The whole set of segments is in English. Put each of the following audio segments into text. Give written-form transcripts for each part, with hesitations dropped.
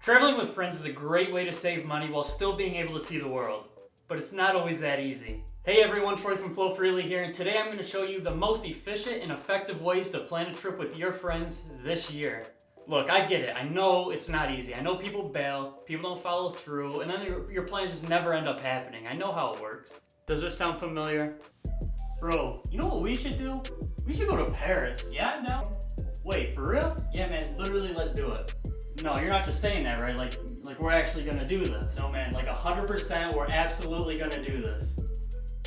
Traveling with friends is a great way to save money while still being able to see the world. But it's not always that easy. Hey everyone, Troy from Flow Freely here, and today I'm going to show you the most efficient and effective ways to plan a trip with your friends this year. Look, I get it. I know it's not easy. I know people bail, people don't follow through, and then your plans just never end up happening. I know how it works. Does this sound familiar? Bro, you know what we should do? We should go to Paris. Yeah, I'm down. Wait, for real? Yeah, man, literally, let's do it. No, you're not just saying that, right? Like we're actually gonna do this. No, man, like 100%, we're absolutely gonna do this.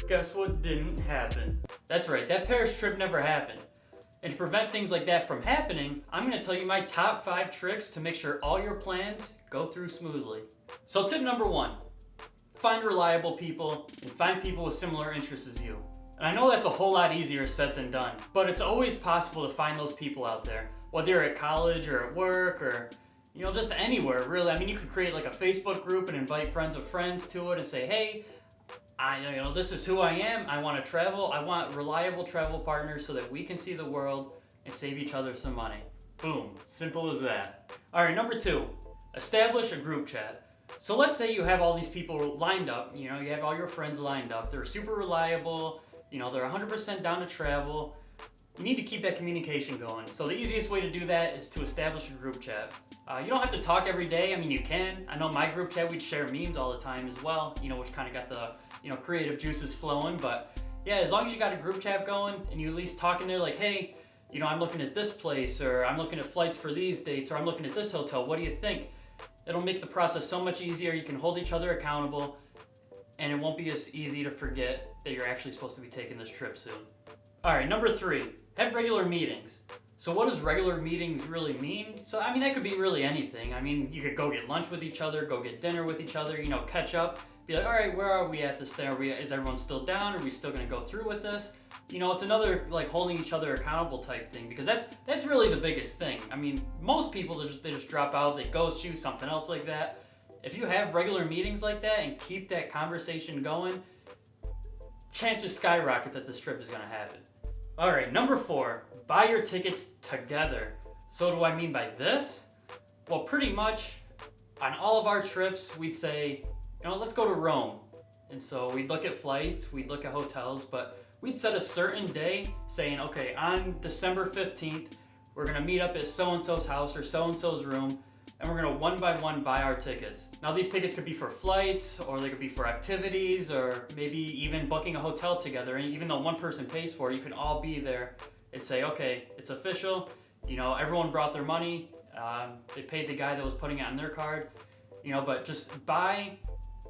Guess what didn't happen? That's right, that Paris trip never happened. And to prevent things like that from happening, I'm gonna tell you my top 5 tricks to make sure all your plans go through smoothly. So tip number 1, find reliable people and find people with similar interests as you. And I know that's a whole lot easier said than done, but it's always possible to find those people out there, whether you're at college or at work or just anywhere, really. I mean, you could create like a Facebook group and invite friends of friends to it and say, hey, this is who I am. I want to travel. I want reliable travel partners so that we can see the world and save each other some money. Boom. Simple as that. All right, number 2, establish a group chat. So let's say you have all these people lined up. You have all your friends lined up. They're super reliable. They're 100% down to travel. You need to keep that communication going. So the easiest way to do that is to establish a group chat. You don't have to talk every day. I mean, you can. I know my group chat, we'd share memes all the time as well, which kind of got the, creative juices flowing. But yeah, as long as you got a group chat going and you at least talk in there like, hey, I'm looking at this place, or I'm looking at flights for these dates, or I'm looking at this hotel. What do you think? It'll make the process so much easier. You can hold each other accountable, and it won't be as easy to forget that you're actually supposed to be taking this trip soon. All right, number 3, have regular meetings. So what does regular meetings really mean? So, I mean, that could be really anything. I mean, you could go get lunch with each other, go get dinner with each other, catch up, be like, all right, where are we at this thing? Is everyone still down? Are we still gonna go through with this? It's another like holding each other accountable type thing, because that's really the biggest thing. I mean, most people, they just drop out, they ghost you, something else like that. If you have regular meetings like that and keep that conversation going, chances skyrocket that this trip is gonna happen. All right, number 4, buy your tickets together. So what do I mean by this? Well, pretty much on all of our trips, we'd say, let's go to Rome. And so we'd look at flights, we'd look at hotels, but we'd set a certain day saying, okay, on December 15th, we're gonna meet up at so-and-so's house or so-and-so's room, and we're gonna one by one buy our tickets. Now these tickets could be for flights, or they could be for activities, or maybe even booking a hotel together. And even though one person pays for it, you can all be there and say, okay, it's official. Everyone brought their money. They paid the guy that was putting it on their card. But just buy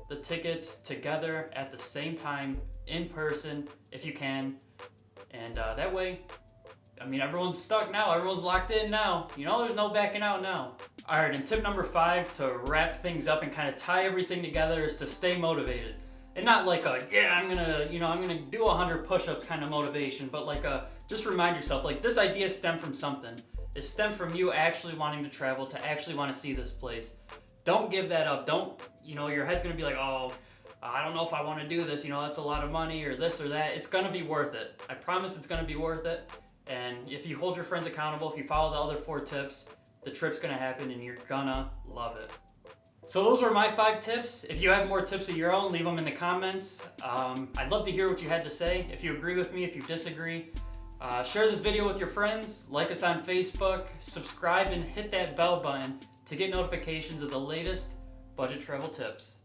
the tickets together at the same time in person if you can. And that way, everyone's stuck now. Everyone's locked in now. There's no backing out now. All right, and tip number 5 to wrap things up and kind of tie everything together is to stay motivated. And not like I'm gonna do 100 push-ups kind of motivation, but like just remind yourself, like this idea stemmed from something. It stemmed from you actually wanting to travel, to actually want to see this place. Don't give that up. Don't, your head's gonna be like, oh, I don't know if I want to do this. That's a lot of money or this or that. It's gonna be worth it. I promise it's gonna be worth it. And if you hold your friends accountable, if you follow the other 4 tips, the trip's gonna happen and you're gonna love it. So those were my 5 tips. If you have more tips of your own, leave them in the comments. I'd love to hear what you had to say. If you agree with me, if you disagree, share this video with your friends, like us on Facebook, subscribe and hit that bell button to get notifications of the latest budget travel tips.